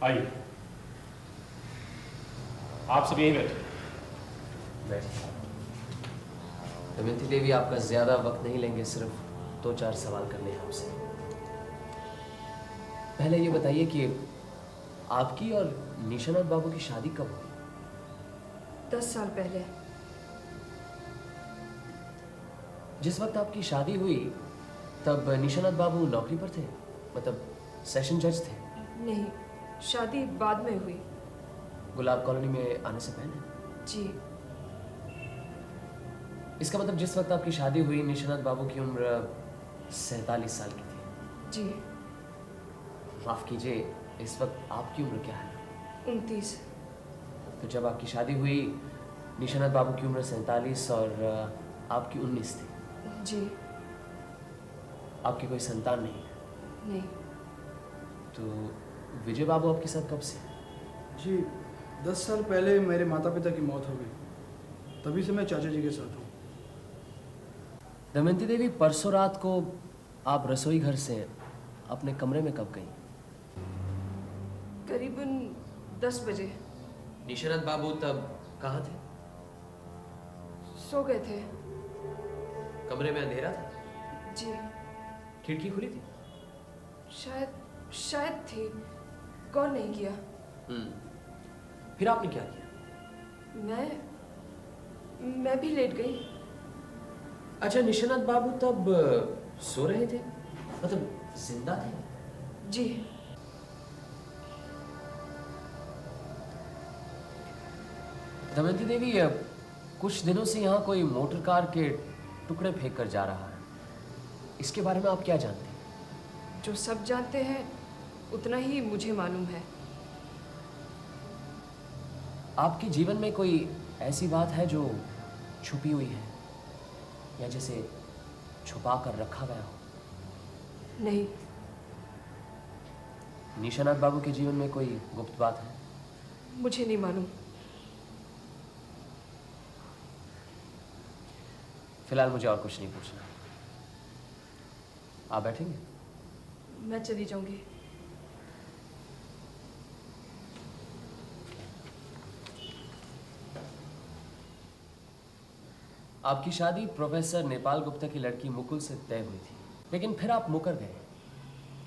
आइए, आप सब यहीं बैठे। दमयंती देवी, आपका ज्यादा वक्त नहीं लेंगे, सिर्फ 2-4 सवाल करने हैं आपसे। पहले ये बताइए कि आपकी और निशानाथ बाबू की शादी कब हुई? 10 साल पहले। जिस वक्त आपकी शादी हुई तब निशानाथ बाबू नौकरी पर थे, मतलब सेशन जज थे? नहीं, शादी बाद में हुई। गुलाब कॉलोनी में आने से पहले? जी। इसका मतलब जिस वक्त आपकी शादी हुई निशानाथ बाबू की उम्र 47 साल की थी। जी। माफ कीजिए, इस वक्त आपकी उम्र क्या है? 29। तो जब आपकी शादी हुई निशानाथ बाबू की उम्र 47 और आपकी 19 थी। जी। आपकी कोई संतान नहीं है? नहीं। तो विजय बाबू आपके साथ कब से? जी, 10 साल पहले मेरे माता पिता की मौत हो गई, तभी से मैं चाचा जी के साथ हूँ। दमयंती देवी, परसों रात को आप रसोई घर से अपने कमरे में कब गई? करीबन 10 बजे। निशानाथ बाबू तब कहाँ थे? सो गए थे। कमरे में अंधेरा था? जी। खिड़की खुली थी? शायद थी, गौर नहीं किया। फिर आपने क्या किया? मैं भी लेट गई। अच्छा, निशानाथ बाबू तब सो रहे थे, मतलब जिंदा थे? जी। दमयंती देवी, कुछ दिनों से यहाँ कोई मोटर कार के टुकड़े फेंक कर जा रहा है, इसके बारे में आप क्या जानते हैं? जो सब जानते हैं उतना ही मुझे मालूम है। आपके जीवन में कोई ऐसी बात है जो छुपी हुई है या जिसे छुपा कर रखा गया हो? नहीं। निशानाथ बाबू के जीवन में कोई गुप्त बात है? मुझे नहीं मालूम। फिलहाल मुझे और कुछ नहीं पूछना। आप बैठेंगे? मैं चली जाऊंगी। आपकी शादी प्रोफेसर नेपाल गुप्ता की लड़की मुकुल से तय हुई थी, लेकिन फिर आप मुकर गए,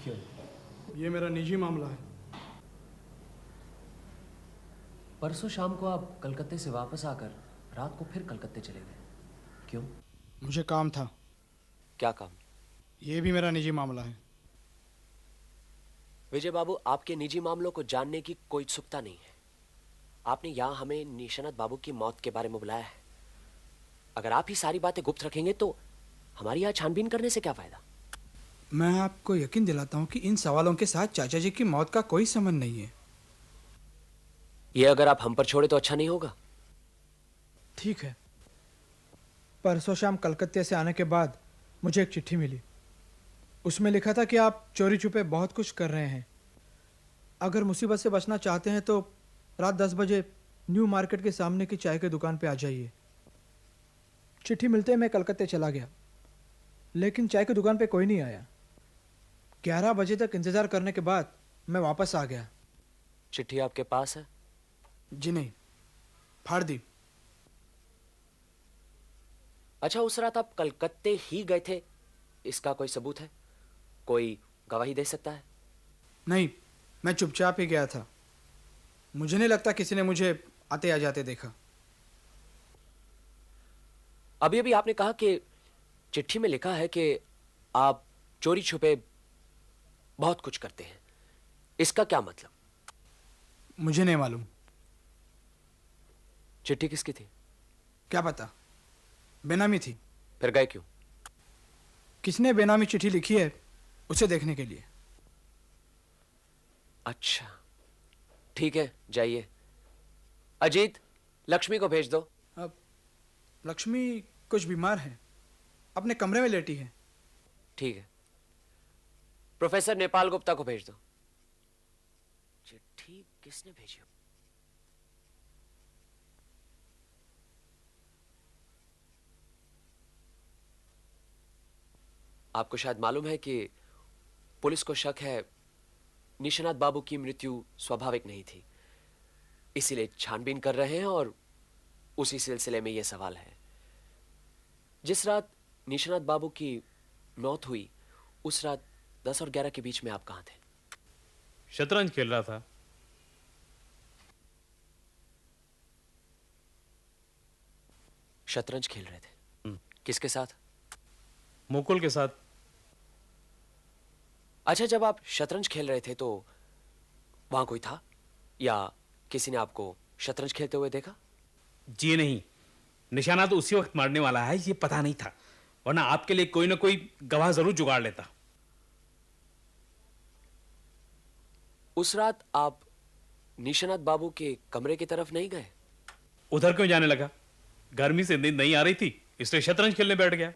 क्यों? ये मेरा निजी मामला है। परसों शाम को आप कलकत्ते से वापस आकर रात को फिर कलकत्ते चले गए, क्यों? मुझे काम था। क्या काम? ये भी मेरा निजी मामला है। विजय बाबू, आपके निजी मामलों को जानने की कोई उत्सुकता नहीं है। आपने यहाँ हमें निशानाथ बाबू की मौत के बारे में बुलाया है। अगर आप ही सारी बातें गुप्त रखेंगे तो हमारी यहाँ छानबीन करने से क्या फायदा? मैं आपको यकीन दिलाता हूँ कि इन सवालों के साथ चाचा जी की मौत का कोई संबंध नहीं है। ये अगर आप हम पर छोड़े तो अच्छा नहीं होगा। ठीक है। परसों शाम कलकत्ते से आने के बाद मुझे एक चिट्ठी मिली। उसमें लिखा था कि आप चोरी छुपे बहुत कुछ कर रहे हैं। अगर मुसीबत से बचना चाहते हैं तो रात 10 बजे न्यू मार्केट के सामने की चाय की दुकान पे आ जाइए। चिट्ठी मिलते ही मैं कलकत्ते चला गया, लेकिन चाय की दुकान पे कोई नहीं आया। 11 बजे तक इंतज़ार करने के बाद मैं वापस आ गया। चिट्ठी आपके पास है? जी नहीं, फाड़ दी। अच्छा, उस रात आप कलकत्ते ही गए थे, इसका कोई सबूत है? कोई गवाही दे सकता है? नहीं, मैं चुपचाप ही गया था। मुझे नहीं लगता किसी ने मुझे आते या जाते देखा। अभी अभी आपने कहा कि चिट्ठी में लिखा है कि आप चोरी छुपे बहुत कुछ करते हैं, इसका क्या मतलब? मुझे नहीं मालूम। चिट्ठी किसकी थी? क्या पता, बेनामी थी। फिर गए क्यों? किसने बेनामी चिट्ठी लिखी है उसे देखने के लिए। अच्छा, ठीक है, जाइए। अजीत, लक्ष्मी को भेज दो। अब लक्ष्मी कुछ बीमार है, अपने कमरे में लेटी है। ठीक है। प्रोफेसर नेपाल गुप्ता को भेज दो। चिट्ठी किसने भेजी? आपको शायद मालूम है कि पुलिस को शक है निशानाथ बाबू की मृत्यु स्वाभाविक नहीं थी, इसीलिए छानबीन कर रहे हैं और उसी सिलसिले में यह सवाल है। जिस रात निशानाथ बाबू की मौत हुई उस रात 10 और 11 के बीच में आप कहां थे? शतरंज खेल रहा था। शतरंज खेल रहे थे? किसके साथ? मुकुल के साथ। अच्छा, जब आप शतरंज खेल रहे थे तो वहां कोई था या किसी ने आपको शतरंज खेलते हुए देखा? जी नहीं, निशाना तो उसी वक्त मारने वाला है ये पता नहीं था, वरना आपके लिए कोई ना कोई गवाह जरूर जुगाड़ लेता। उस रात आप निशानाथ बाबू के कमरे की तरफ नहीं गए? उधर क्यों जाने लगा? गर्मी से नींद नहीं आ रही थी, इसलिए शतरंज खेलने बैठ गया।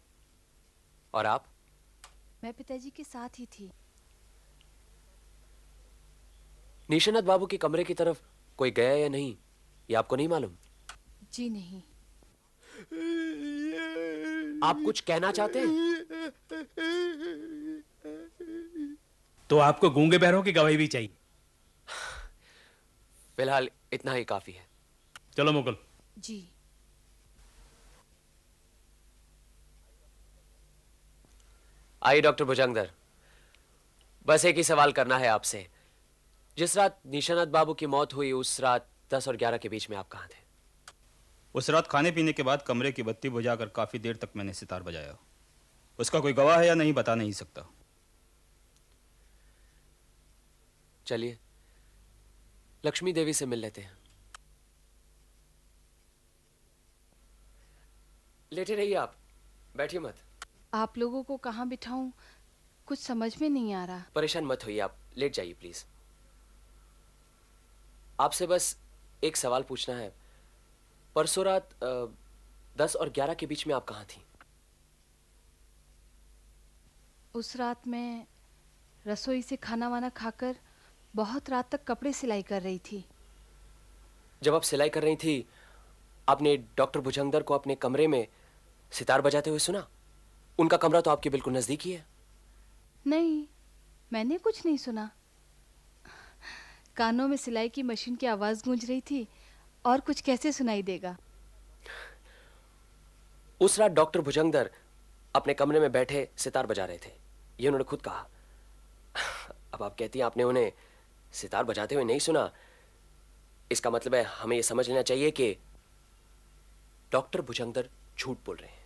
और आप? मैं पिताजी के साथ ही थी। निशानाथ बाबू के कमरे की तरफ कोई गया या नहीं, ये आपको नहीं मालूम? जी नहीं। आप कुछ कहना चाहते हैं? तो आपको गूंगे बहरों की गवाही भी चाहिए? फिलहाल इतना ही काफी है। चलो मुकुल। जी। आइए डॉक्टर भुजंगदर, बस एक ही सवाल करना है आपसे। जिस रात निशानाथ बाबू की मौत हुई उस रात 10 और 11 के बीच में आप कहां थे? उस रात खाने पीने के बाद कमरे की बत्ती बुझाकर काफी देर तक मैंने सितार बजाया। उसका कोई गवाह है या नहीं बता नहीं सकता। चलिए लक्ष्मी देवी से मिल लेते हैं। लेटे रहिए, आप बैठिए मत। आप लोगों को कहाँ बिठाऊं, कुछ समझ में नहीं आ रहा। परेशान मत होइए, आप लेट जाइए प्लीज। आपसे बस एक सवाल पूछना है। परसों रात 10 और 11 के बीच में आप कहाँ थी? उस रात मैं रसोई से खाना वाना खाकर बहुत रात तक कपड़े सिलाई कर रही थी। जब आप सिलाई कर रही थी आपने डॉक्टर भुजंगदर को अपने कमरे में सितार बजाते हुए सुना? उनका कमरा तो आपके बिल्कुल नजदीक ही है। नहीं, मैंने कुछ नहीं सुना। कानों में सिलाई की मशीन की आवाज गूंज रही थी, और कुछ कैसे सुनाई देगा। उस रात डॉक्टर भुजंगदर अपने कमरे में बैठे सितार बजा रहे थे, ये उन्होंने खुद कहा। अब आप कहती हैं आपने उन्हें सितार बजाते हुए नहीं सुना, इसका मतलब है हमें यह समझ लेना चाहिए कि डॉक्टर भुजंगदर झूठ बोल रहे हैं।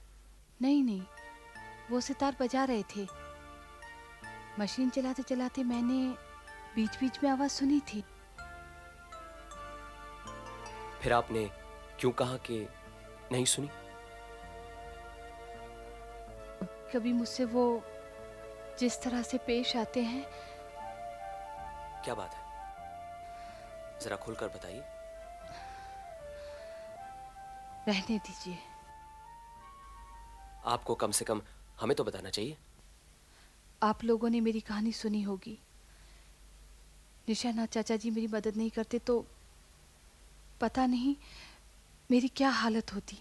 नहीं नहीं, वो सितार बजा रहे थे। मशीन चलाते चलाते मैंने बीच बीच में आवाज सुनी थी। फिर आपने क्यों कहा कि नहीं सुनी? कभी मुझसे वो जिस तरह से पेश आते हैं। क्या बात है, जरा खुलकर बताइए। रहने दीजिए। आपको कम से कम हमें तो बताना चाहिए। आप लोगों ने मेरी कहानी सुनी होगी। निशानाथ चाचा जी मेरी मदद नहीं करते तो पता नहीं मेरी क्या हालत होती।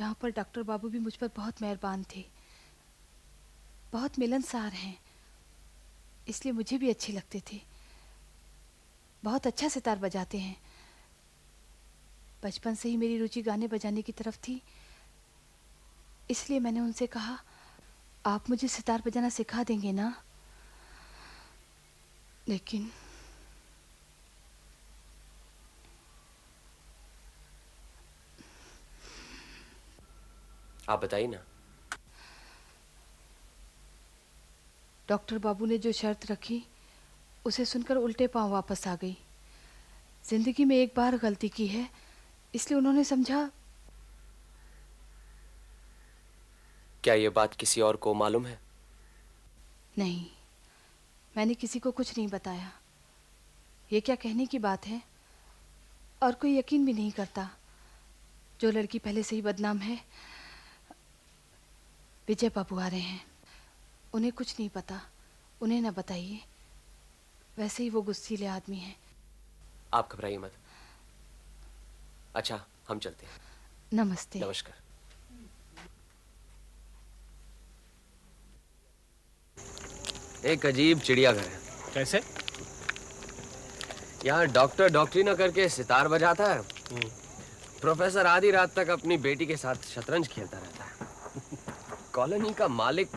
यहाँ पर डॉक्टर बाबू भी मुझ पर बहुत मेहरबान थे, बहुत मिलनसार हैं, इसलिए मुझे भी अच्छे लगते थे। बहुत अच्छा सितार बजाते हैं। बचपन से ही मेरी रुचि गाने बजाने की तरफ थी, इसलिए मैंने उनसे कहा, आप मुझे सितार बजाना सिखा देंगे ना? लेकिन आप बताइए ना। डॉक्टर बाबू ने जो शर्त रखी उसे सुनकर उल्टे पांव वापस आ गई। जिंदगी में एक बार गलती की है, इसलिए उन्होंने समझा। क्या ये बात किसी और को मालूम है? नहीं, मैंने किसी को कुछ नहीं बताया। ये क्या कहने की बात है, और कोई यकीन भी नहीं करता। जो लड़की पहले से ही बदनाम है। विजय बाबू आ रहे हैं, उन्हें कुछ नहीं पता, उन्हें ना बताइए। वैसे ही वो गुस्सीले आदमी हैं। आप घबराइए मत। अच्छा, हम चलते हैं। नमस्ते। नमस्कार। एक अजीब चिड़ियाघर है। कैसे? यहाँ डॉक्टर डॉक्टरी न करके सितार बजाता है, प्रोफेसर आधी रात तक अपनी बेटी के साथ शतरंज खेलता रहता है। कॉलोनी का मालिक,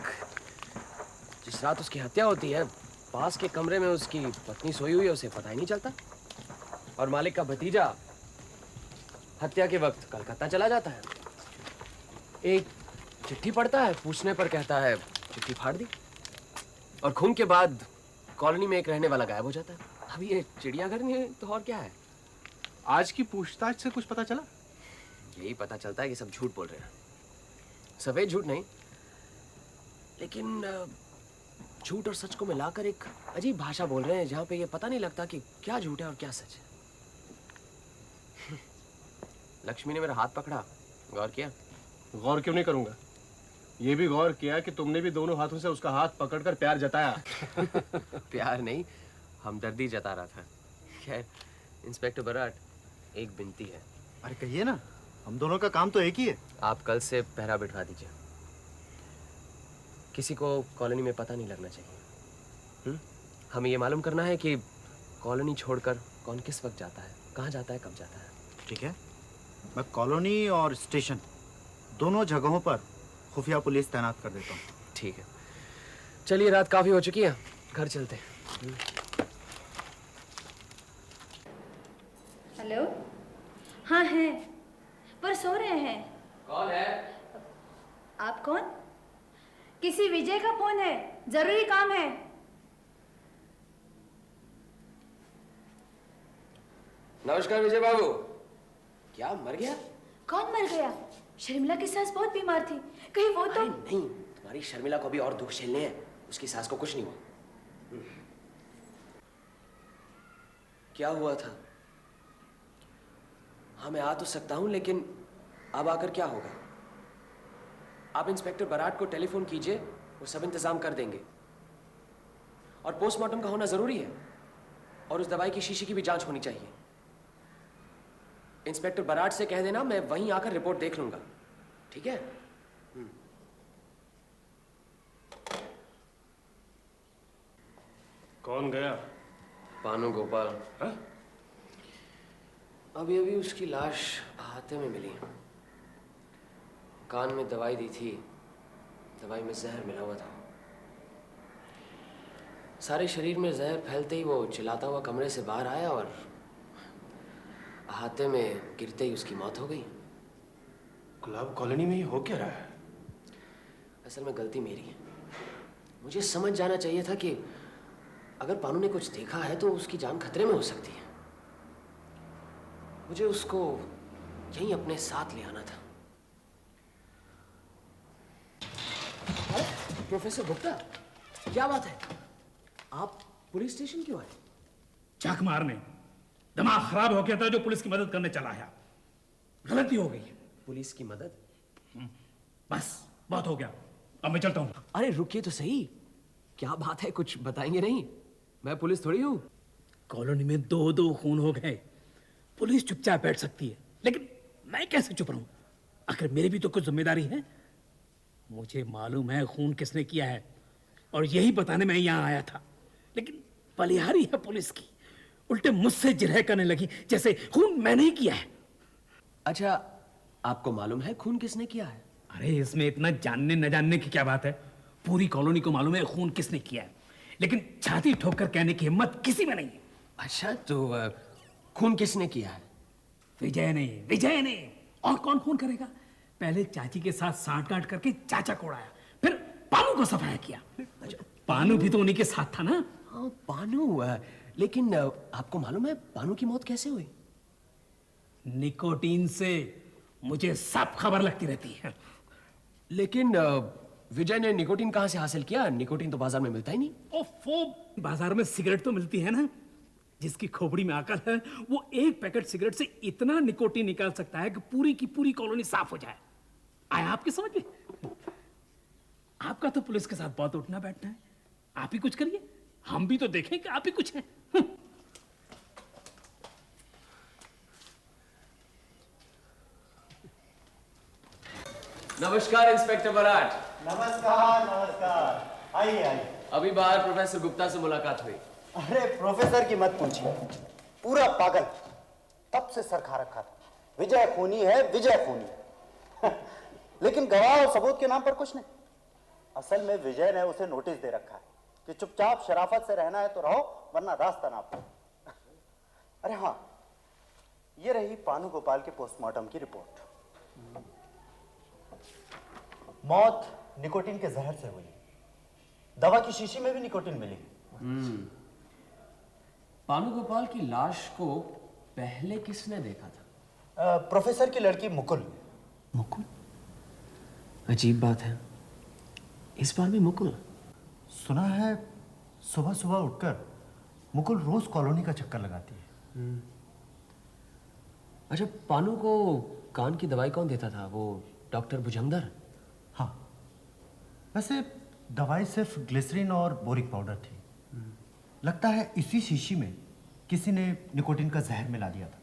जिस रात उसकी हत्या होती है, पास के कमरे में उसकी पत्नी सोई हुई है, उसे पता ही नहीं चलता। और मालिक का भतीजा हत्या के वक्त कलकत्ता चला जाता है। एक चिट्ठी पढ़ता है, पूछने पर कहता है चिट्ठी फाड़ दी। और खून के बाद कॉलोनी में एक रहने वाला गायब हो जाता है। अब ये चिड़ियाघर नहीं है तो और क्या है? आज की पूछताछ से कुछ पता चला? यही पता चलता है कि सब झूठ बोल रहे हैं। सफेद झूठ नहीं, लेकिन झूठ और सच को मिलाकर एक अजीब भाषा बोल रहे हैं, जहां पे ये पता नहीं लगता कि क्या झूठ है और क्या सच है। लक्ष्मी ने मेरा हाथ पकड़ा, गौर किया? गौर क्यों नहीं करूंगा? ये भी गौर किया कि तुमने भी दोनों हाथों से उसका हाथ पकड़कर प्यार जताया। प्यार नहीं, हमदर्दी जता रहा था। खैर इंस्पेक्टर बराट, एक विनती है। अरे कहिए ना, हम दोनों का काम तो एक ही है। आप कल से पहरा बिठवा दीजिए। किसी को कॉलोनी में पता नहीं लगना चाहिए। हमें ये मालूम करना है कि कॉलोनी छोड़कर कौन किस वक्त जाता है, कहाँ जाता है, कब जाता है। ठीक है, मैं कॉलोनी और स्टेशन दोनों जगहों पर खुफिया पुलिस तैनात कर देता हूँ। ठीक है, चलिए रात काफी हो चुकी है, घर चलते हैं। हेलो। हाँ हैं, पर सो रहे हैं। कौन है? आप कौन? किसी विजय का फोन है, जरूरी काम है। नमस्कार विजय बाबू। क्या मर गया? कौन मर गया? शर्मिला की सास बहुत बीमार थी, कहीं वो तो। अरे नहीं, तुम्हारी शर्मिला को भी और दुख झेलने हैं, उसकी सास को कुछ नहीं हुआ। क्या हुआ था? हाँ मैं आ तो सकता हूं, लेकिन अब आकर क्या होगा? आप इंस्पेक्टर बराट को टेलीफोन कीजिए, वो सब इंतजाम कर देंगे। और पोस्टमार्टम का होना जरूरी है, और उस दवाई की शीशी की भी जांच होनी चाहिए। इंस्पेक्टर बराट से कह देना मैं वहीं आकर रिपोर्ट देख लूंगा, ठीक है? कौन गया? पानु गोपाल। हाँ? अभी अभी उसकी लाश अहाते में मिली। कान में दवाई दी थी, दवाई में जहर मिला हुआ था। सारे शरीर में जहर फैलते ही वो चिल्लाता हुआ कमरे से बाहर आया और अहाते में गिरते ही उसकी मौत हो गई। गुलाब कॉलोनी में ही हो क्या रहा है? असल में गलती मेरी है। मुझे समझ जाना चाहिए था कि अगर पानु ने कुछ देखा है तो उसकी जान खतरे में हो सकती है। मुझे उसको यहीं अपने साथ ले आना था। अरे प्रोफेसर गुप्ता, क्या बात है? आप पुलिस स्टेशन क्यों आए? चाक मारने। दिमाग खराब हो गया था जो पुलिस की मदद करने चला आया। गलती हो गई। पुलिस की मदद? बस बहुत हो गया, अब मैं चलता हूँ। अरे रुकिए तो सही, क्या बात है? कुछ बताएंगे नहीं? मैं पुलिस थोड़ी हूँ। कॉलोनी में दो दो खून हो गए, पुलिस चुपचाप बैठ सकती है, लेकिन मैं कैसे चुप रहूं? आखिर मेरी भी तो कुछ जिम्मेदारी है। मुझे मालूम है खून किसने किया है, और यही बताने मैं यहाँ आया था। लेकिन बलिहारी है पुलिस की, उल्टे मुझसे जिरह करने लगी जैसे खून मैंने ही किया है। अच्छा, आपको मालूम है खून किसने किया है? अरे इसमें इतना जानने न जानने की क्या बात है? पूरी कॉलोनी को मालूम है खून किसने किया है, लेकिन छाती ठोककर कहने की हिम्मत किसी में नहीं है। अच्छा, तो खून किसने किया है? विजय ने। विजय ने, और कौन खून करेगा? पहले चाची के साथ सांठ-गांठ करके चाचा को उड़ाया, फिर पानू को सफाया किया। अच्छा, पानू भी तो उन्हीं के साथ था ना? हाँ पानू, लेकिन आपको मालूम है पानू की मौत कैसे हुई? निकोटीन से। मुझे सब खबर लगती रहती है। लेकिन विजय ने निकोटीन कहाँ से हासिल किया? निकोटीन तो बाजार में मिलता ही नहीं। ओफो, बाजार में सिगरेट तो मिलती है ना। जिसकी खोपड़ी में अकल है वो एक पैकेट सिगरेट से इतना निकोटीन निकाल सकता है कि पूरी की पूरी कॉलोनी साफ हो जाए। आया आपकी समझ में? आपका तो पुलिस के साथ बहुत उठना बैठना है। आप ही कुछ करिए, हम भी तो देखें कि आप ही कुछ हैं। नमस्कार इंस्पेक्टर बराट। नमस्कार नमस्कार, आइए आइए। अभी बाहर प्रोफेसर गुप्ता से मुलाकात हुई। अरे प्रोफेसर की मत पूछिए, पूरा पागल, तब से सर खा रखा था। विजय खूनी है, विजय खूनी। लेकिन गवाह और सबूत के नाम पर कुछ नहीं। असल में विजय ने उसे नोटिस दे रखा है कि चुपचाप शराफत से रहना है तो रहो, वरना रास्ता ना पाओ। अरे हाँ, ये रही पानु गोपाल के पोस्टमार्टम की रिपोर्ट। मौत निकोटीन के जहर से हुई। दवा की शीशी में भी निकोटीन मिली। पानु गोपाल की लाश को पहले किसने देखा था? प्रोफेसर की लड़की मुकुल। मुकुल? अजीब बात है, इस बार भी मुकुल। सुना है सुबह सुबह उठकर मुकुल रोज कॉलोनी का चक्कर लगाती है। अच्छा, पानु को कान की दवाई कौन देता था? वो डॉक्टर भुजंगधर? हाँ, वैसे दवाई सिर्फ ग्लिसरीन और बोरिक पाउडर थी। लगता है इसी शीशी में किसी ने निकोटीन का जहर मिला दिया था,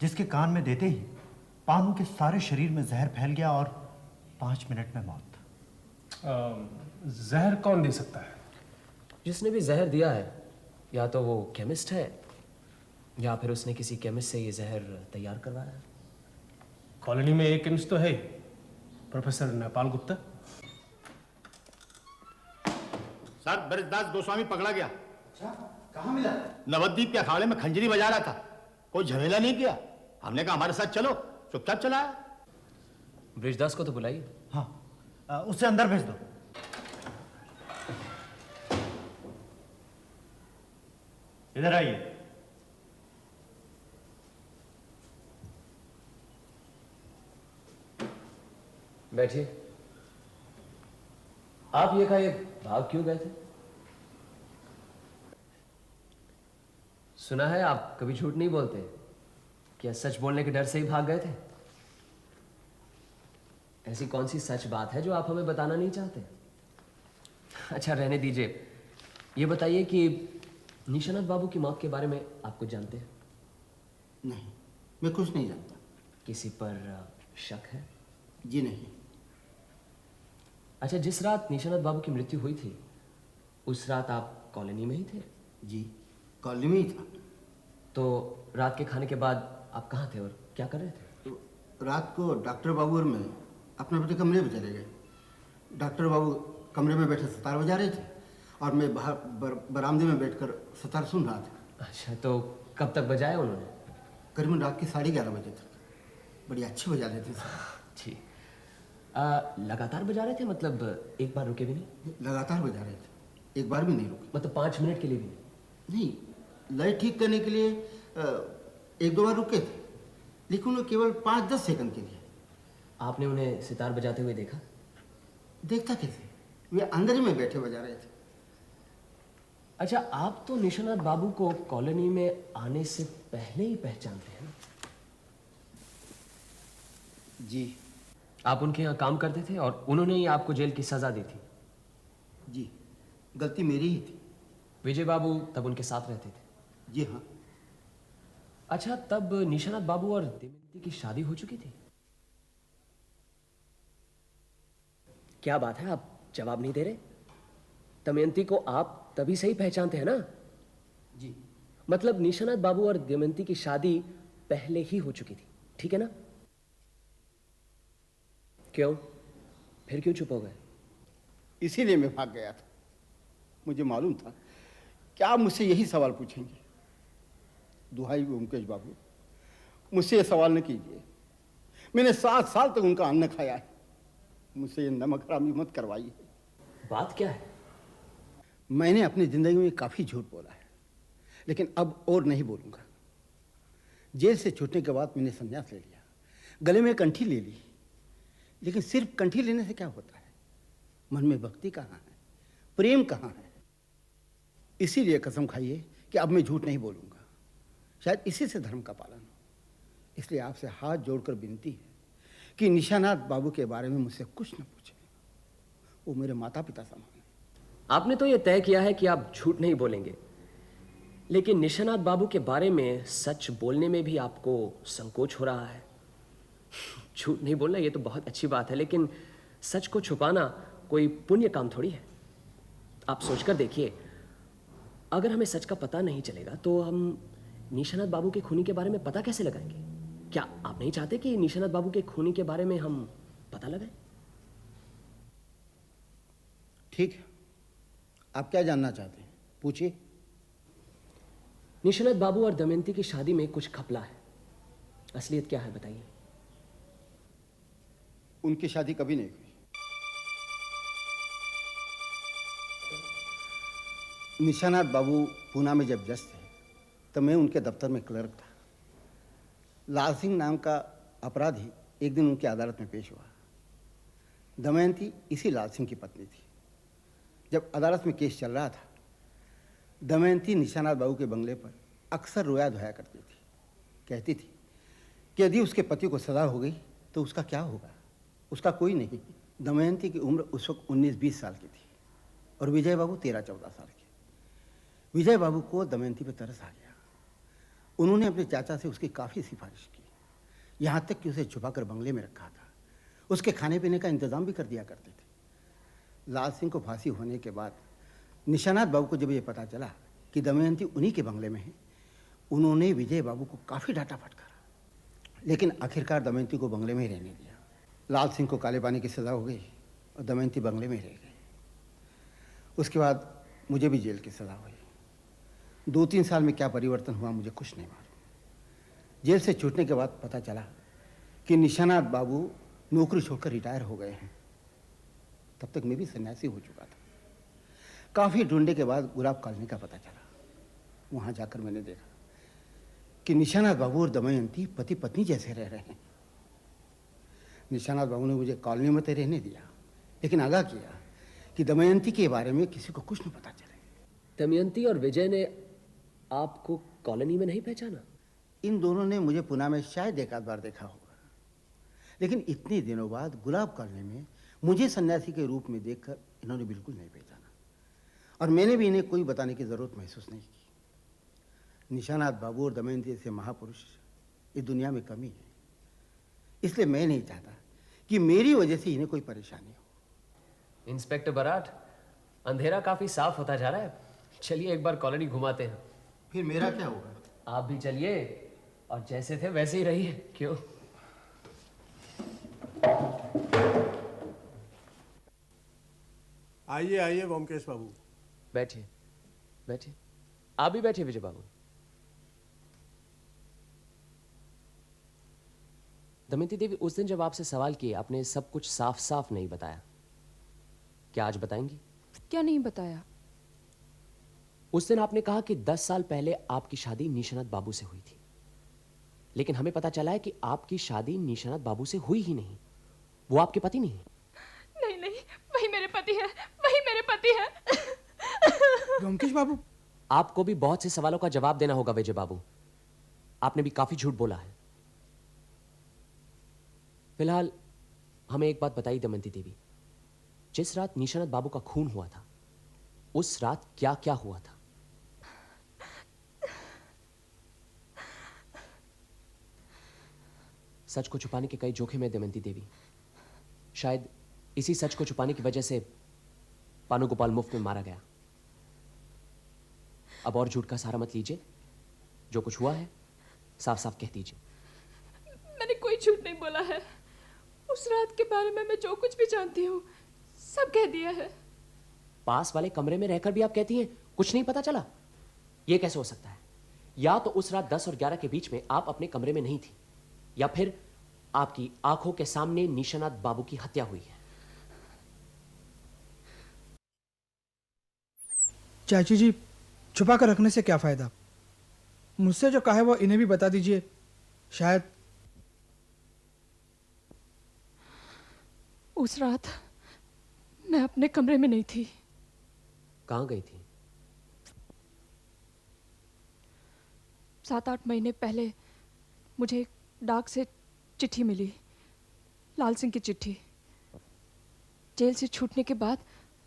जिसके कान में देते ही पानु के सारे शरीर में जहर फैल गया और 5 मिनट में मौत। जहर कौन दे सकता है? जिसने भी जहर दिया है या तो वो केमिस्ट है या फिर उसने किसी केमिस्ट से ये जहर तैयार करवाया है। कॉलोनी में एक केमिस्ट तो है, प्रोफेसर नेपाल गुप्ता। सर, ब्रजदास गोस्वामी पकड़ा गया। अच्छा, कहाँ मिला? नवद्वीप के अखाड़े में खंजरी बजा रहा था। कोई झमेला नहीं किया। हमने कहा हमारे साथ चलो, चुपचाप चला आया। ब्रिजदास को तो बुलाइए। हाँ, उसे अंदर भेज दो। इधर आइए। बैठिए। आप ये कहा, भाग क्यों गए थे? सुना है आप कभी झूठ नहीं बोलते। क्या सच बोलने के डर से ही भाग गए थे? ऐसी कौन सी सच बात है जो आप हमें बताना नहीं चाहते? अच्छा, रहने दीजिए। ये बताइए कि निशानाथ बाबू की मौत के बारे में आप कुछ जानते हैं? नहीं, मैं कुछ नहीं जानता। किसी पर शक है? जी नहीं। अच्छा, जिस रात निशानाथ बाबू की मृत्यु हुई थी उस रात आप कॉलोनी में ही थे? जी, कॉलोनी में ही था। तो रात के खाने के बाद आप कहाँ थे और क्या कर रहे थे? तो रात को डॉक्टर बाबू और मैं अपने अपने कमरे में चले गए। डॉक्टर बाबू कमरे में बैठे सितार बजा रहे थे और मैं बाहर बरामदे में बैठकर सितार सुन रहा था। अच्छा, तो कब तक बजाया उन्होंने? करीबन रात के 11:30 बजे तक। बड़ी अच्छी बजा रहे थे सर। जी। लगातार बजा रहे थे? मतलब एक बार रुके भी नहीं? लगातार बजा रहे थे, एक बार भी नहीं रुके। मतलब 5 मिनट के लिए भी नहीं? नहीं, लय ठीक करने के लिए 1-2 बार रुके थे, लेकिन वो केवल 5-10 सेकंड के लिए। आपने उन्हें सितार बजाते हुए देखा? देखता कैसे, वे अंदर ही में बैठे बजा रहे थे। अच्छा, आप तो निशानाथ बाबू को कॉलोनी में आने से पहले ही पहचानते हैं ना? जी। आप उनके यहाँ काम करते थे और उन्होंने ही आपको जेल की सजा दी थी? जी, गलती मेरी ही थी। विजय बाबू तब उनके साथ रहते थे? जी हाँ। अच्छा, तब निशानाथ बाबू और दमयंती की शादी हो चुकी थी? क्या बात है, आप जवाब नहीं दे रहे? दमयंती को आप तभी से ही पहचानते हैं ना? जी। मतलब निशानाथ बाबू और दमयंती की शादी पहले ही हो चुकी थी, ठीक है ना? क्यों? फिर क्यों चुप हो गए? इसीलिए मैं भाग गया था। मुझे मालूम था कि आप मुझसे यही सवाल पूछेंगे। दुहाई ओमकेश बाबू, मुझसे ये सवाल न कीजिए। मैंने 7 साल तक उनका अन्न खाया है। मुझसे ये नमक हरामी मत करवाइए। बात क्या है? मैंने अपनी जिंदगी में काफ़ी झूठ बोला है, लेकिन अब और नहीं बोलूँगा। जेल से छूटने के बाद मैंने संन्यास ले लिया, गले में कंठी ले ली। लेकिन सिर्फ कंठी लेने से क्या होता है? मन में भक्ति कहाँ है, प्रेम कहाँ है? इसीलिए कसम खाइए कि अब मैं झूठ नहीं बोलूँगा। शायद इसी से धर्म का पालन हो। इसलिए आपसे हाथ जोड़कर विनती है कि निशानाथ बाबू के बारे में मुझसे कुछ न पूछें। वो मेरे माता पिता समान हैं। आपने तो ये तय किया है कि आप झूठ नहीं बोलेंगे, लेकिन निशानाथ बाबू के बारे में सच बोलने में भी आपको संकोच हो रहा है। झूठ नहीं बोलना ये तो बहुत अच्छी बात है, लेकिन सच को छुपाना कोई पुण्य काम थोड़ी है। आप सोचकर देखिए, अगर हमें सच का पता नहीं चलेगा तो हम निशानाथ बाबू के खूनी के बारे में पता कैसे लगाएंगे? क्या आप नहीं चाहते कि निशानाथ बाबू के खूनी के बारे में हम पता लगाएं? ठीक है, आप क्या जानना चाहते हैं, पूछिए। निशानाथ बाबू और दमयंती की शादी में कुछ खपला है, असलियत क्या है बताइए। उनकी शादी कभी नहीं हुई। निशानाथ बाबू पूना में जब जज थे तब मैं उनके दफ्तर में क्लर्क था। लाल सिंह नाम का अपराधी एक दिन उनकी अदालत में पेश हुआ। दमयंती इसी लाल सिंह की पत्नी थी। जब अदालत में केस चल रहा था, दमयंती निशानाथ बाबू के बंगले पर अक्सर रोया धोया करती थी। कहती थी कि यदि उसके पति को सजा हो गई तो उसका क्या होगा, उसका कोई नहीं। दमयंती की उम्र उस वक्त 19-20 साल की थी और विजय बाबू 13-14 साल के। विजय बाबू को दमयंती पर तरस आ गया। उन्होंने अपने चाचा से उसकी काफ़ी सिफारिश की, यहाँ तक कि उसे छुपाकर बंगले में रखा था। उसके खाने पीने का इंतजाम भी कर दिया करते थे। लाल सिंह को फांसी होने के बाद निशानाथ बाबू को जब ये पता चला कि दमयंती उन्हीं के बंगले में है, उन्होंने विजय बाबू को काफ़ी डांटा फटकारा, लेकिन आखिरकार दमयंती को बंगले में ही रहने दिया। लाल सिंह को काले पानी की सज़ा हो गई और दमयंती बंगले में रह गई। उसके बाद मुझे भी जेल की सज़ा हुई। 2-3 साल में क्या परिवर्तन हुआ मुझे कुछ नहीं मालूम। जेल से छूटने के बाद पता चला कि निशानाथ बाबू नौकरी छोड़कर रिटायर हो गए हैं। तब तक मैं भी सन्यासी हो चुका था। काफ़ी ढूंढने के बाद गुलाब कॉलोनी का पता चला। वहाँ जाकर मैंने देखा कि निशानाथ बाबू और दमयंती पति पत्नी जैसे रह रहे हैं। निशानाथ बाबू ने मुझे कॉलोनी में तो रहने दिया, लेकिन आगाह किया कि दमयंती के बारे में किसी को कुछ न पता चले। दमयंती और विजय ने आपको कॉलोनी में नहीं पहचाना? इन दोनों ने मुझे पुणे में शायद एक आध बार देखा होगा, लेकिन इतने दिनों बाद गुलाब कॉलोनी में मुझे सन्यासी के रूप में देखकर इन्होंने बिल्कुल नहीं पहचाना, और मैंने भी इन्हें कोई बताने की ज़रूरत महसूस नहीं की। निशानाथ बाबू और दमयंती जैसे महापुरुष इस दुनिया में कमी है, इसलिए मैं नहीं चाहता कि मेरी वजह से इन्हें कोई परेशानी हो। इंस्पेक्टर बराट, अंधेरा काफी साफ होता जा रहा है, चलिए एक बार कॉलोनी घुमाते हैं। फिर मेरा क्या होगा? आप भी चलिए और जैसे थे वैसे ही रहिए। क्यों? आइए आइए व्योमकेश बाबू। बैठिए बैठिए। आप भी बैठिए विजय बाबू। दमयंती देवी, उस दिन जब आपसे सवाल किए आपने सब कुछ साफ साफ नहीं बताया, क्या आज बताएंगी? क्या नहीं बताया? उस दिन आपने कहा कि 10 साल पहले आपकी शादी निशानाथ बाबू से हुई थी, लेकिन हमें पता चला है कि आपकी शादी निशानाथ बाबू से हुई ही नहीं। वो आपके पति नहीं है। नहीं नहीं, वही मेरे पति है, वही मेरे पति है। व्योमकेश बाबू, आपको भी बहुत से सवालों का जवाब देना होगा विजय बाबू। आपने भी काफी झूठ बोला है। फिलहाल हमें एक बात बताइए दमयंती देवी, जिस रात निशानाथ बाबू का खून हुआ था उस रात क्या क्या हुआ था? सच को छुपाने के कई जोखिम है दमयंती देवी। शायद इसी सच को छुपाने की वजह से पानु गोपाल मुफ्त में मारा गया। अब और झूठ का सहारा मत लीजिए, जो कुछ हुआ है साफ साफ कह दीजिए। मैंने कोई झूठ नहीं बोला है। उस रात के बारे में मैं जो कुछ भी जानती हूँ सब कह दिया है। पास वाले कमरे में रहकर भी आप कहती हैं कुछ नहीं पता चला? यह कैसे हो सकता है? या तो उस रात 10 और 11 के बीच में आप अपने कमरे में नहीं थी, या फिर आपकी आंखों के सामने निशानाथ बाबू की हत्या हुई है। चाची जी, छुपा कर रखने से क्या फायदा? मुझसे जो कहा है वो इन्हें भी बता दीजिए। शायद उस रात मैं अपने कमरे में नहीं थी। कहां गई थी? 7-8 महीने पहले मुझे डाक से चिट्ठी मिली, लाल सिंह की चिट्ठी। जेल से छूटने के बाद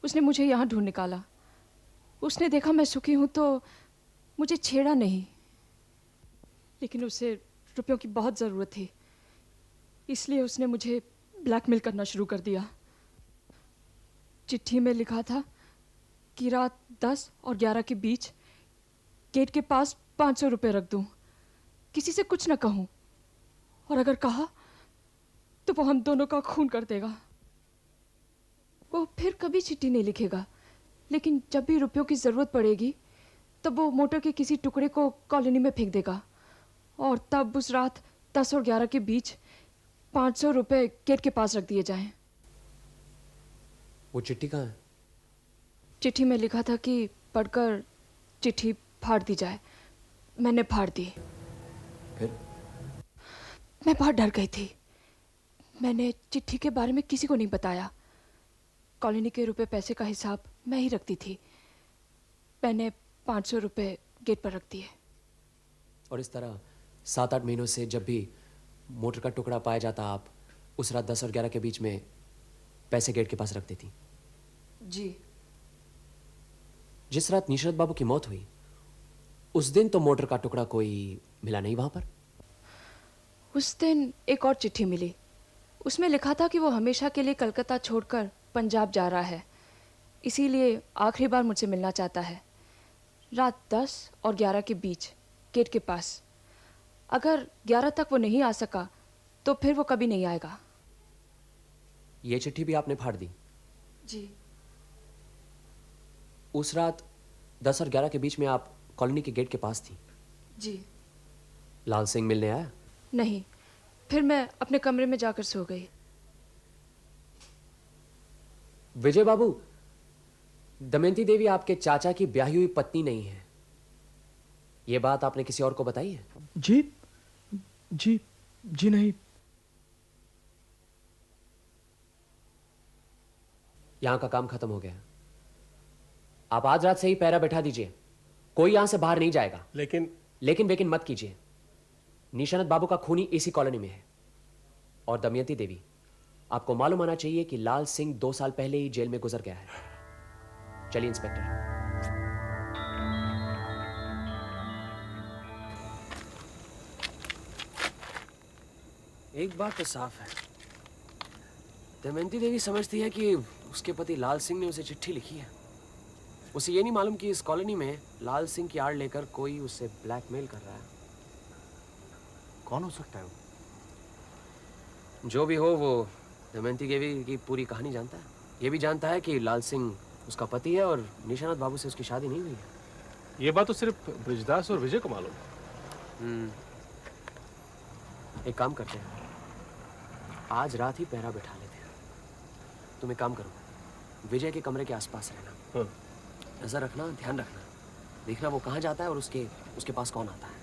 उसने मुझे यहाँ ढूंढ निकाला। उसने देखा मैं सुखी हूँ तो मुझे छेड़ा नहीं, लेकिन उसे रुपयों की बहुत ज़रूरत थी, इसलिए उसने मुझे ब्लैकमेल करना शुरू कर दिया। चिट्ठी में लिखा था कि रात 10 और 11 के बीच गेट के पास 500 रुपये रख दूं, किसी से कुछ ना कहूं, और अगर कहा तो वो हम दोनों का खून कर देगा। वो फिर कभी चिट्ठी नहीं लिखेगा, लेकिन जब भी रुपयों की ज़रूरत पड़ेगी तब वो मोटर के किसी टुकड़े को कॉलोनी में फेंक देगा, और तब उस रात 10 और 11 के बीच 500 रुपये गेट के पास रख दिए जाएं। वो चिट्ठी कहाँ है? चिट्ठी में लिखा था कि पढ़कर चिट्ठी फाड़ दी जाए। मैंने फाड़ दी। फिर? मैं बहुत डर गई थी। मैंने चिट्ठी के बारे में किसी को नहीं बताया। कॉलोनी के रुपए पैसे का हिसाब मैं ही रखती थी। मैंने 500 रुपये गेट पर रख दिए। और इस तरह 7-8 महीनों से जब भी मोटर का टुकड़ा पाया जाता, आप उस रात 10 और 11 के बीच में पैसे गेट के पास रख देती। जी। जिस रात निशरत बाबू की मौत हुई उस दिन तो मोटर का टुकड़ा कोई मिला नहीं वहां पर। उस दिन एक और चिट्ठी मिली। उसमें लिखा था कि वो हमेशा के लिए कलकत्ता छोड़कर पंजाब जा रहा है, इसीलिए आखिरी बार मुझसे मिलना चाहता है। रात 10 और 11 के बीच गेट के पास। अगर 11 तक वो नहीं आ सका तो फिर वो कभी नहीं आएगा। ये चिट्ठी भी आपने फाड़ दी? जी। उस रात 10 और 11 के बीच में आप कॉलोनी के गेट के पास थी? जी। लाल सिंह मिलने आया? नहीं, फिर मैं अपने कमरे में जाकर सो गई। विजय बाबू, दमयंती देवी आपके चाचा की ब्याही हुई पत्नी नहीं है, ये बात आपने किसी और को बताई है? जी जी जी नहीं। यहां का काम खत्म हो गया। आप आज रात से ही पहरा बैठा दीजिए, कोई यहां से बाहर नहीं जाएगा। लेकिन मत कीजिए। निशानत बाबू का खूनी इसी कॉलोनी में है। और दमयंती देवी, आपको मालूम आना चाहिए कि लाल सिंह 2 साल पहले ही जेल में गुजर गया है। चलिए इंस्पेक्टर। एक बात तो साफ है, दमयंती देवी समझती है कि उसके पति लाल सिंह ने उसे चिट्ठी लिखी है। उसे ये नहीं मालूम कि इस कॉलोनी में लाल सिंह की आड़ लेकर कोई उसे ब्लैकमेल कर रहा है। कौन हो सकता है वो? जो भी हो, वो दमयंती देवी की पूरी कहानी जानता है। ये भी जानता है कि लाल सिंह उसका पति है और निशानत बाबू से उसकी शादी नहीं हुई है। ये बात तो सिर्फ ब्रिजदास और विजय को मालूम है। एक काम करते हैं, आज रात ही पहरा बैठा लेते हैं। तुम एक काम करो, विजय के कमरे के आसपास रहना। नजर रखना, ध्यान रखना, देखना वो कहाँ जाता है और उसके पास कौन आता है।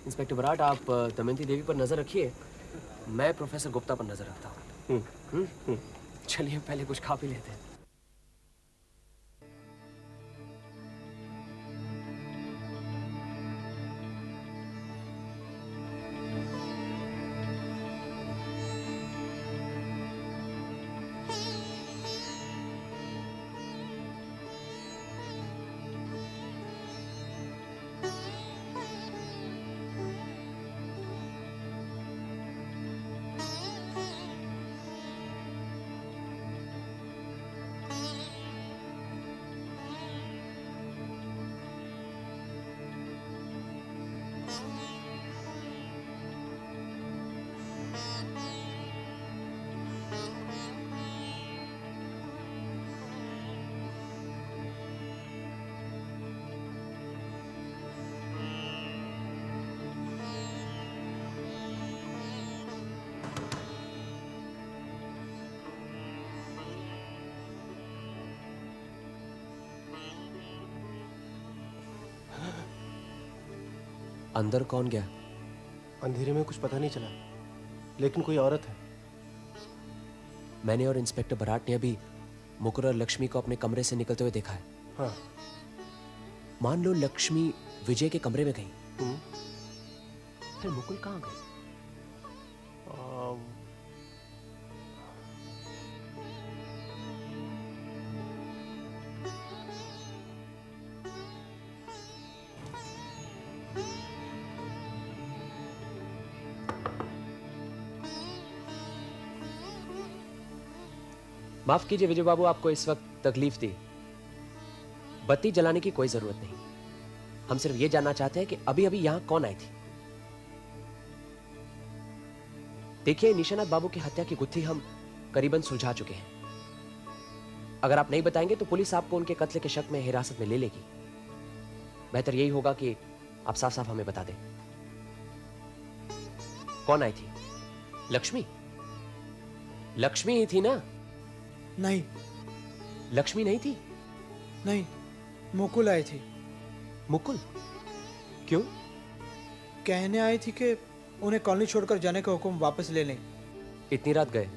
इंस्पेक्टर बराट, आप दमयंती देवी पर नजर रखिए, मैं प्रोफेसर गुप्ता पर नजर रखता हूँ। चलिए पहले कुछ खा पी लेते हैं। अंदर कौन गया? अंधेरे में कुछ पता नहीं चला, लेकिन कोई औरत है। मैंने और इंस्पेक्टर बराट ने अभी मुकुर और लक्ष्मी को अपने कमरे से निकलते हुए देखा है। हाँ। मान लो लक्ष्मी विजय के कमरे में गई, फिर मुकुल कहाँ गई? माफ कीजिए विजय बाबू, आपको इस वक्त तकलीफ दी। बत्ती जलाने की कोई जरूरत नहीं। हम सिर्फ ये जानना चाहते हैं कि अभी अभी यहां कौन आई थी। देखिए, निशानाथ बाबू की हत्या की गुत्थी हम करीबन सुलझा चुके हैं। अगर आप नहीं बताएंगे तो पुलिस आपको उनके कत्ल के शक में हिरासत में ले लेगी। बेहतर यही होगा कि आप साफ साफ हमें बता दें। कौन आई थी? लक्ष्मी? लक्ष्मी ही थी ना? नहीं, लक्ष्मी नहीं थी? नहीं, मुकुल आई थी। मुकुल? क्यों? कहने आई थी कि उन्हें कॉलोनी छोड़कर जाने का हुक्म वापस ले लें। इतनी रात गए?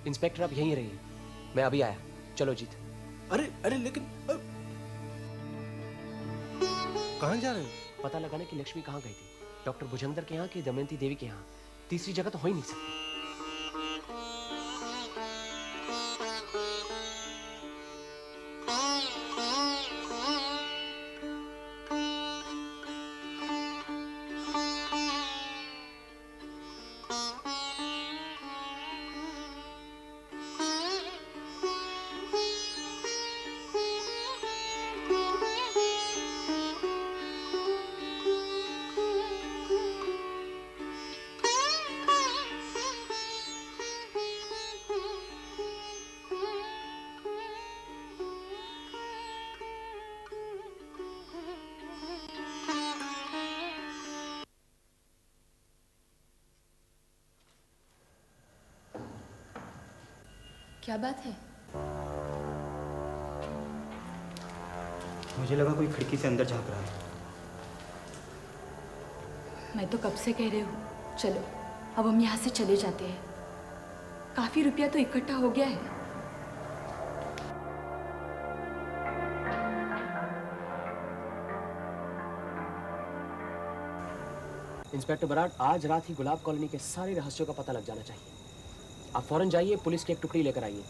इंस्पेक्टर आप यहीं रहिए, मैं अभी आया। चलो जीत। अरे अरे लेकिन कहाँ जा रहे हो? पता लगाने की लक्ष्मी कहाँ गई थी। डॉक्टर भुजंगर के यहाँ कि दमयंती देवी के यहाँ? तीसरी जगह तो हो ही नहीं सकती। क्या बात है? मुझे लगा कोई खिड़की से अंदर झांक रहा है। मैं तो कब से कह रही हूँ, चलो अब हम यहाँ से चले जाते हैं। काफी रुपया तो इकट्ठा हो गया है। इंस्पेक्टर बराड़, आज रात ही गुलाब कॉलोनी के सारे रहस्यों का पता लग जाना चाहिए। आप फौरन जाइए, पुलिस की एक टुकड़ी लेकर आइए,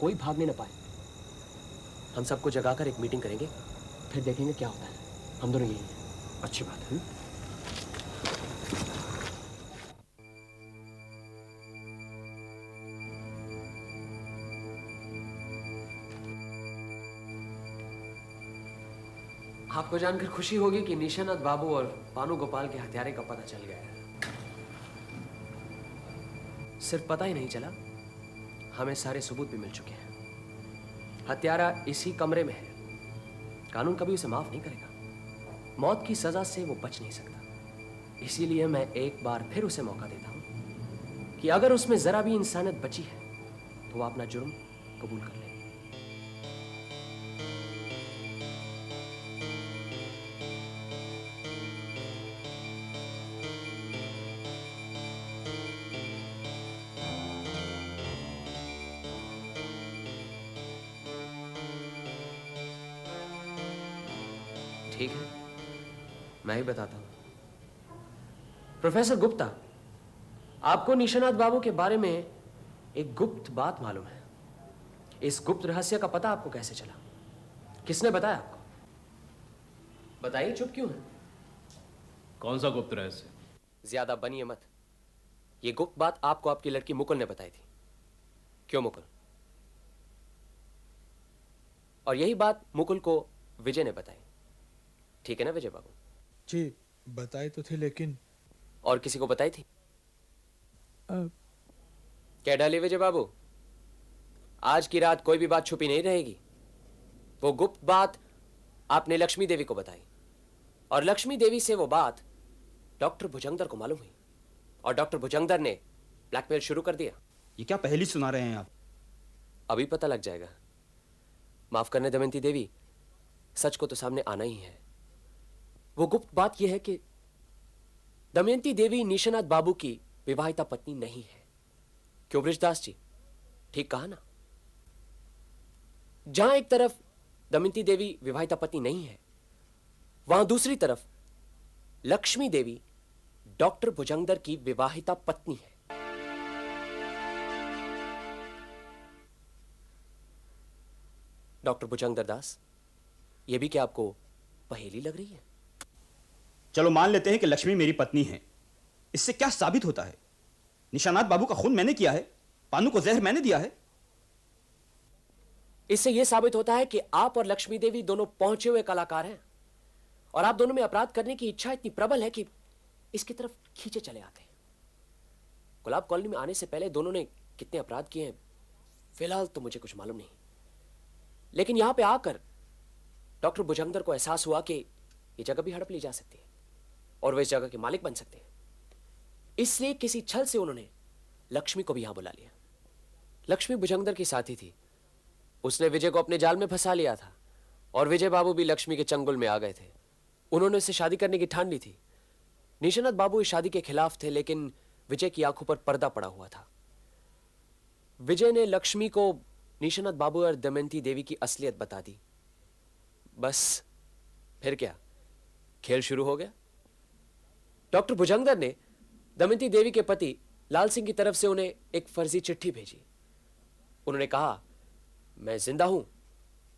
कोई भागने न पाए। हम सबको जगाकर एक मीटिंग करेंगे, फिर देखेंगे क्या होता है। हम दोनों यही हैं। अच्छी बात है। आपको जानकर खुशी होगी कि निशानाथ बाबू और पानू गोपाल के हत्यारे का पता चल गया है। सिर्फ पता ही नहीं चला, हमें सारे सबूत भी मिल चुके हैं। हत्यारा इसी कमरे में है। कानून कभी उसे माफ नहीं करेगा। मौत की सजा से वो बच नहीं सकता। इसीलिए मैं एक बार फिर उसे मौका देता हूं कि अगर उसमें जरा भी इंसानियत बची है तो वो अपना जुर्म कबूल कर ले। ठीक है, मैं ही बताता हूं। प्रोफेसर गुप्ता, आपको निशानाथ बाबू के बारे में एक गुप्त बात मालूम है। इस गुप्त रहस्य का पता आपको कैसे चला? किसने बताया आपको? बताइए, चुप क्यों है? कौन सा गुप्त रहस्य? ज्यादा बनिए मत। ये गुप्त बात आपको आपकी लड़की मुकुल ने बताई थी। क्यों मुकुल? और यही बात मुकुल को विजय ने बताई। ठीक है ना विजय बाबू? जी, बताई तो थी, लेकिन और किसी को बताई थी? क्या डाली विजय बाबू? आज की रात कोई भी बात छुपी नहीं रहेगी। वो गुप्त बात आपने लक्ष्मी देवी को बताई, और लक्ष्मी देवी से वो बात डॉक्टर भुजंगर को मालूम हुई, और डॉक्टर भुजंगर ने ब्लैकमेल शुरू कर दिया। ये क्या पहेली सुना रहे हैं आप? अभी पता लग जाएगा। माफ करने दमयंती देवी, सच को तो सामने आना ही है। वो गुप्त बात यह है कि दमयंती देवी निशानाथ बाबू की विवाहिता पत्नी नहीं है। क्यों बृजदास जी, ठीक कहा ना? जहां एक तरफ दमयंती देवी विवाहिता पत्नी नहीं है, वहां दूसरी तरफ लक्ष्मी देवी डॉक्टर भुजंगर की विवाहिता पत्नी है। डॉक्टर भुजंगर दास, यह भी क्या आपको पहेली लग रही है? चलो मान लेते हैं कि लक्ष्मी मेरी पत्नी है। इससे क्या साबित होता है? निशानाथ बाबू का खून मैंने किया है, पानू को जहर मैंने दिया है, इससे यह साबित होता है कि आप और लक्ष्मी देवी दोनों पहुंचे हुए कलाकार हैं और आप दोनों में अपराध करने की इच्छा इतनी प्रबल है कि इसकी तरफ खींचे चले आते हैं। गुलाब कॉलोनी में आने से पहले दोनों ने कितने अपराध किए हैं फिलहाल तो मुझे कुछ मालूम नहीं, लेकिन यहां पे आकर डॉक्टर भुजंगदर को एहसास हुआ कि यह जगह भी हड़प ली जा सकती है और वे इस जगह के मालिक बन सकते हैं। इसलिए किसी छल से उन्होंने लक्ष्मी को भी यहां बुला लिया। लक्ष्मी भुजंगदर की साथी थी, उसने विजय को अपने जाल में फंसा लिया था और विजय बाबू भी लक्ष्मी के चंगुल में आ गए थे। उन्होंने उससे शादी करने की ठान ली थी। निशानत बाबू इस शादी के खिलाफ थे, लेकिन विजय की आंखों पर पर्दा पड़ा हुआ था। विजय ने लक्ष्मी को निशानत बाबू और दमयंती देवी की असलियत बता दी। बस फिर क्या, खेल शुरू हो गया। डॉक्टर भुजंगदर ने दमयंती देवी के पति लाल सिंह की तरफ से उन्हें एक फर्जी चिट्ठी भेजी। उन्होंने कहा, मैं जिंदा हूं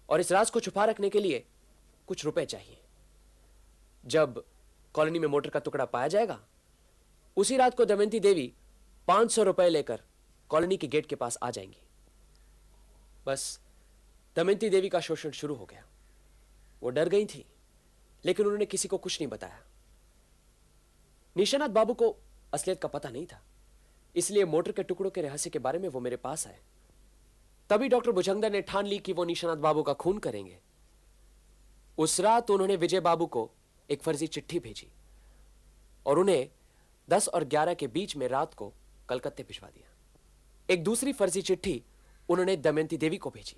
और इस राज को छुपा रखने के लिए कुछ रुपए चाहिए। जब कॉलोनी में मोटर का टुकड़ा पाया जाएगा, उसी रात को दमयंती देवी 500 रुपए लेकर कॉलोनी के गेट के पास आ जाएंगी। बस दमयंती देवी का शोषण शुरू हो गया। वो डर गई थी, लेकिन उन्होंने किसी को कुछ नहीं बताया। निशानाथ बाबू को असलियत का पता नहीं था, इसलिए मोटर के टुकड़ों के रहस्य के बारे में वो मेरे पास आए। तभी डॉक्टर भुजंगदर ने ठान ली कि वो निशानाथ बाबू का खून करेंगे। उस रात उन्होंने विजय बाबू को एक फर्जी चिट्ठी भेजी और उन्हें 10 और 11 के बीच में रात को कलकत्ते भिजवा दिया। एक दूसरी फर्जी चिट्ठी उन्होंने दमयंती देवी को भेजी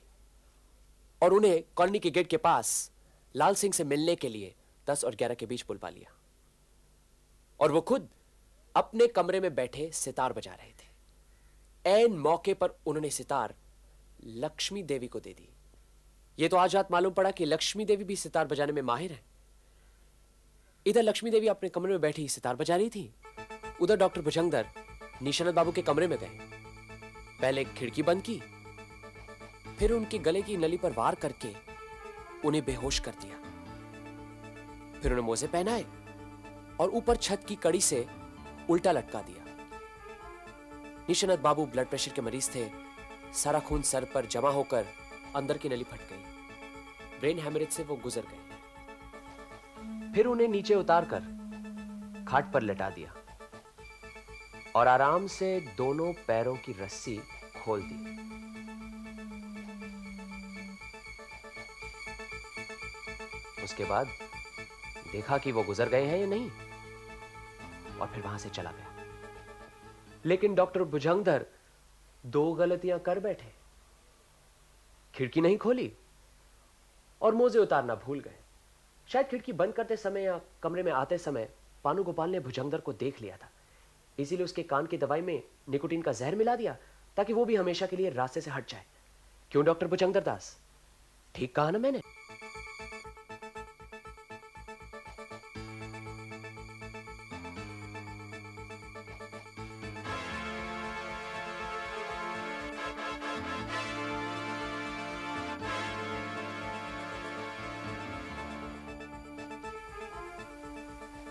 और उन्हें कॉलोनी के गेट के पास लाल सिंह से मिलने के लिए 10 और 11 के बीच बुलवा लिया और वो खुद अपने कमरे में बैठे सितार बजा रहे थे। ऐन मौके पर उन्होंने सितार लक्ष्मी देवी को दे दी। यह तो आज रात मालूम पड़ा कि लक्ष्मी देवी भी सितार बजाने में माहिर है। इधर लक्ष्मी देवी अपने कमरे में बैठी सितार बजा रही थी, उधर डॉक्टर भुजंगदर निशानत बाबू के कमरे में गए। पहले खिड़की बंद की, फिर उनके गले की नली पर वार करके उन्हें बेहोश कर दिया। फिर उन्हें मोजे पहनाए और ऊपर छत की कड़ी से उल्टा लटका दिया। निशानत बाबू ब्लड प्रेशर के मरीज थे। सारा खून सर पर जमा होकर अंदर की नली फट गई। ब्रेन हैमरेज से वो गुजर गए। फिर उन्हें नीचे उतारकर खाट पर लेटा दिया और आराम से दोनों पैरों की रस्सी खोल दी। उसके बाद देखा कि वो गुजर गए हैं या नहीं और फिर वहां से चला गया। लेकिन डॉक्टर भुजंगदर 2 गलतियां कर बैठे। खिड़की नहीं खोली और मोजे उतारना भूल गए। शायद खिड़की बंद करते समय या कमरे में आते समय पानू गोपाल ने भुजंगदर को देख लिया था, इसीलिए उसके कान की दवाई में निकोटीन का जहर मिला दिया ताकि वो भी हमेशा के लिए रास्ते से हट जाए। क्यों डॉक्टर भुजंगदर दास, ठीक कहा ना मैंने?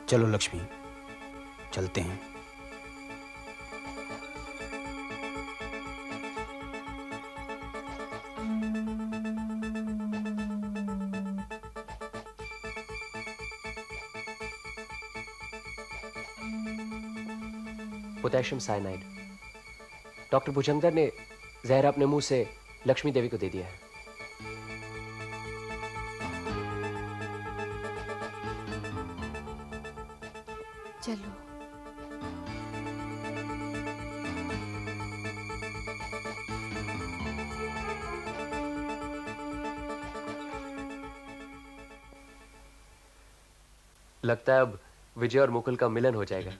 चलो लक्ष्मी, चलते हैं। Potassium cyanide. डॉक्टर भुजंगदर ने जहर अपने मुंह से लक्ष्मी देवी को दे दिया है। चलो। लगता है अब विजय और मुकुल का मिलन हो जाएगा।